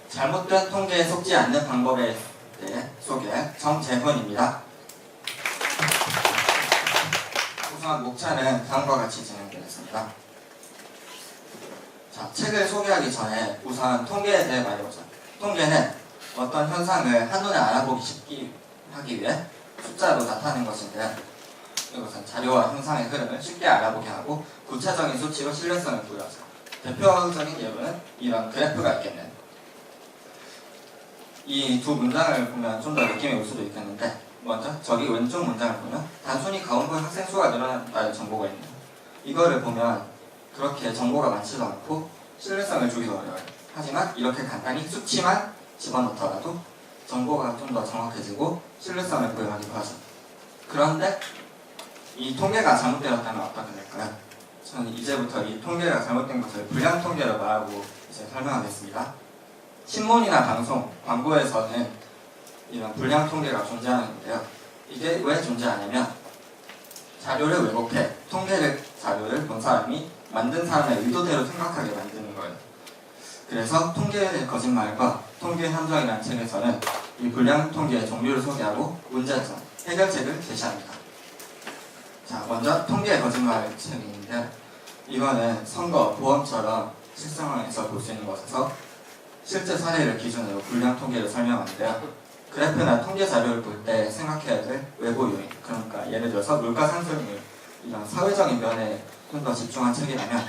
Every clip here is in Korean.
잘못된 통계에 속지 않는 방법에 대해 소개 정재훈입니다. 우선 목차는 다음과 같이 진행되겠습니다. 자, 책을 소개하기 전에 우선 통계에 대해 말해보자. 통계는 어떤 현상을 한눈에 알아보기 쉽게 하기 위해 숫자로 나타내는 것인데, 이것은 자료와 현상의 흐름을 쉽게 알아보게 하고 구체적인 수치로 신뢰성을 부여하죠. 대표적인 예로는 이런 그래프가 있겠네. 이 두 문장을 보면 좀 더 느낌이 올 수도 있겠는데, 먼저 저기 왼쪽 문장을 보면 단순히 가온고의 학생 수가 늘어났다는 정보가 있네요. 이거를 보면 그렇게 정보가 많지도 않고 신뢰성을 주기도 어려워요. 하지만 이렇게 간단히 수치만 집어넣더라도 정보가 좀 더 정확해지고 신뢰성을 부여하기도 하죠. 그런데 이 통계가 잘못되었다면 어떻게 될까요? 저는 이제부터 이 통계가 잘못된 것을 불량 통계로 말하고 이제 설명하겠습니다. 신문이나 방송, 광고에서는 이런 불량 통계가 존재하는데요. 이게 왜 존재하냐면 자료를 왜곡해 자료를 본 사람이 만든 사람의 의도대로 생각하게 만드는 거예요. 그래서 통계의 거짓말과 통계 함정이라는 책에서는 이 불량 통계의 종류를 소개하고 문제점, 해결책을 제시합니다. 자, 먼저 통계의 거짓말 책인데, 이거는 선거, 보험처럼 실생활에서 볼 수 있는 것에서 실제 사례를 기준으로 불량 통계를 설명하는데요. 그래프나 통계 자료를 볼 때 생각해야 될 외부 요인, 그러니까 예를 들어서 물가 상승률, 이런 사회적인 면에 좀 더 집중한 책이라면,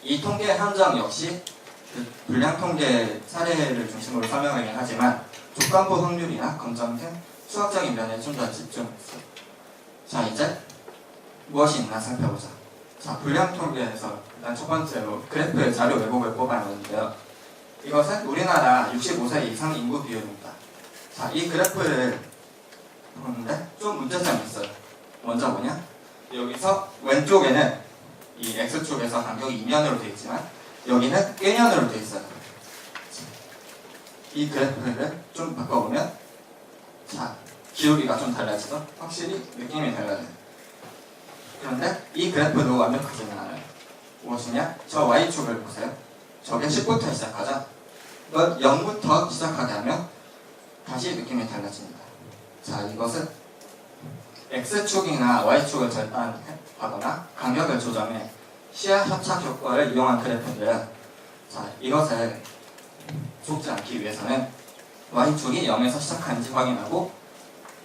이 통계 함정 역시 그 불량 통계 사례를 중심으로 설명하긴 하지만 조건부 확률이나 검정 등 수학적인 면에 좀 더 집중했어요. 자, 이제 무엇이 있나 살펴보자. 자, 불량 통계에서 일단 첫 번째로 그래프의 자료 왜곡을 뽑아놨는데요. 이것은 우리나라 65세 이상 인구 비율입니다. 자, 이 그래프를 보는데 좀 문제점이 있어요. 먼저 뭐냐? 여기서 왼쪽에는 이 X축에서 간격이 2년으로 되어 있지만 여기는 1년으로 되어 있어요. 이 그래프를 좀 바꿔보면, 자, 기울기가 좀 달라지죠? 확실히 느낌이 달라져요. 그런데 이 그래프도 완벽하지는 않아요. 무엇이냐? 저 Y축을 보세요. 저게 10부터 시작하죠? 이걸 0부터 시작하게 하면 다시 느낌이 달라집니다. 자, 이것은 X축이나 Y축을 절단하거나 간격을 조정해 시야 협착 효과를 이용한 그래프인데요. 자, 이것을 속지 않기 위해서는 Y축이 0에서 시작하는지 확인하고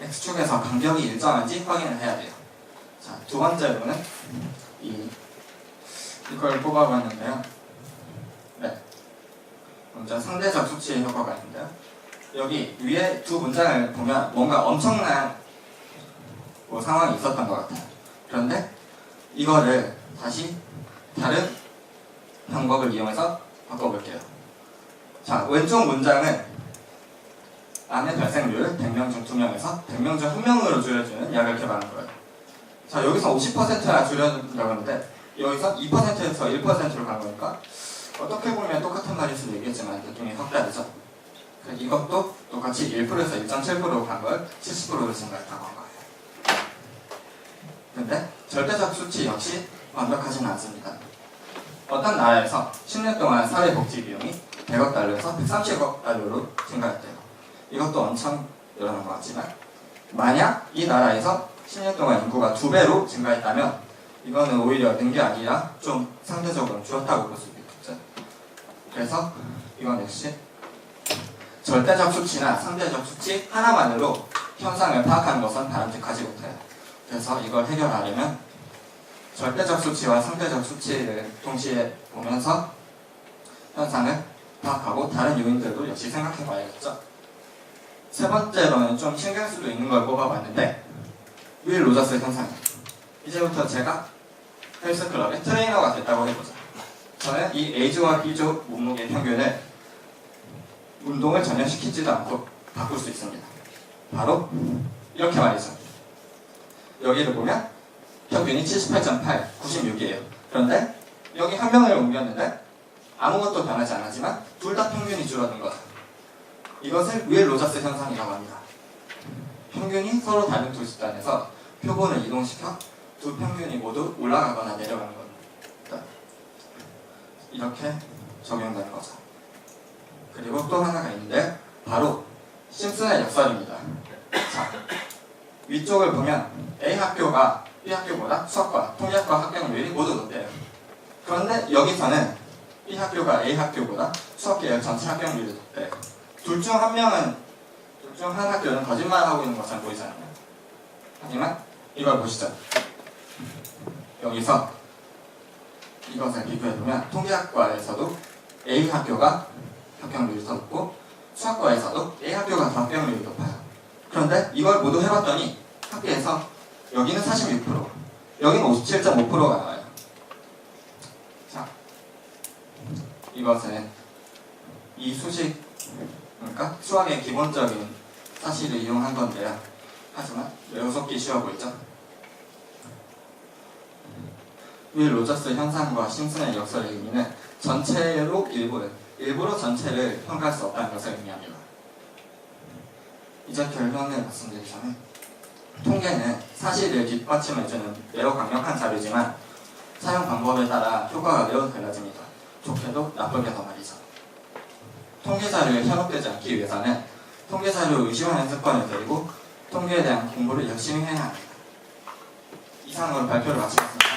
X축에서 간격이 일정한지 확인을 해야 돼요. 자, 두 번째로는 이걸 뽑아봤는데요. 네. 먼저 상대적 수치의 효과가 있는데요. 여기 위에 두 문장을 보면 뭔가 엄청난 상황이 있었던 것 같아요. 그런데 이거를 다시 다른 방법을 이용해서 바꿔볼게요. 자, 왼쪽 문장은 암의 발생률을 100명 중 2명에서 100명 중 1명으로 줄여주는 약을 개발한 거예요. 자, 여기서 50%나 줄여준다고 하는데 여기서 2%에서 1%로 간 거니까 어떻게 보면 똑같은 말일 수도 있겠지만 느낌이 확 다르죠. 이것도 똑같이 1%에서 1.7%로 간 걸 70%로 증가했다고 한 거예요. 근데 절대적 수치 역시 완벽하지는 않습니다. 어떤 나라에서 10년 동안 사회복지 비용이 100억 달러에서 130억 달러로 증가했대요. 이것도 엄청 늘어난 것 같지만, 만약 이 나라에서 10년 동안 인구가 2배로 증가했다면 이거는 오히려 는 게 아니라 좀 상대적으로 줄었다고 볼 수도 있겠죠. 그래서 이건 역시 절대적 수치나 상대적 수치 하나만으로 현상을 파악하는 것은 바람직하지 못해요. 그래서 이걸 해결하려면 절대적 수치와 상대적 수치를 동시에 보면서 현상을 파악하고 다른 요인들도 역시 생각해 봐야겠죠. 세 번째로는 좀 신경 쓸 수 있는 걸 뽑아봤는데, 윌 로저스 현상이에요. 이제부터 제가 헬스클럽의 트레이너가 됐다고 해보자. 저는 이 A조와 B조 몸무게 평균을 운동을 전혀 시키지도 않고 바꿀 수 있습니다. 바로 이렇게 말이죠. 여기를 보면 평균이 78.8, 96이에요. 그런데 여기 한 명을 옮겼는데 아무것도 변하지 않았지만 둘 다 평균이 줄어든 거죠. 이것을 윌 로저스 현상이라고 합니다. 평균이 서로 다른 두 집단에서 표본을 이동시켜 두 평균이 모두 올라가거나 내려가는 겁니다. 이렇게 적용되는 거죠. 그리고 또 하나가 있는데 바로 심슨의 역설입니다. 자, 위쪽을 보면 A 학교가 B 학교보다 수학과 통계학과 합격률이 모두 높대요. 그런데 여기서는 B 학교가 A 학교보다 수학 계열 전체 합격률이 높대요. 둘 중 한 학교는 거짓말하고 있는 것처럼 보이잖아요. 하지만 이걸 보시죠. 여기서 이것을 비교해보면 통계학과에서도 A 학교가 합격률이 더 높고 수학과에서도 A 학교가 더 합격률이 높아요. 그런데 이걸 모두 해봤더니 학교에서 여기는 46%, 여기는 57.5%가 나와요. 자, 이것은 이 수식, 그러니까 수학의 기본적인 사실을 이용한 건데요. 하지만 매우 속기 쉬워 보이죠? 윌 로저스 현상과 심슨의 역설의 의미는 전체로 일부러 전체를 평가할 수 없다는 것을 의미합니다. 이제 결론을 말씀드리자면 통계는 사실을 뒷받침해주는 매우 강력한 자료지만 사용 방법에 따라 효과가 매우 달라집니다. 좋게도 나쁘게도 말이죠. 통계 자료에 현혹되지 않기 위해서는 통계 자료를 의심하는 습관을 들이고 통계에 대한 공부를 열심히 해야 합니다. 이상으로 발표를 마치겠습니다.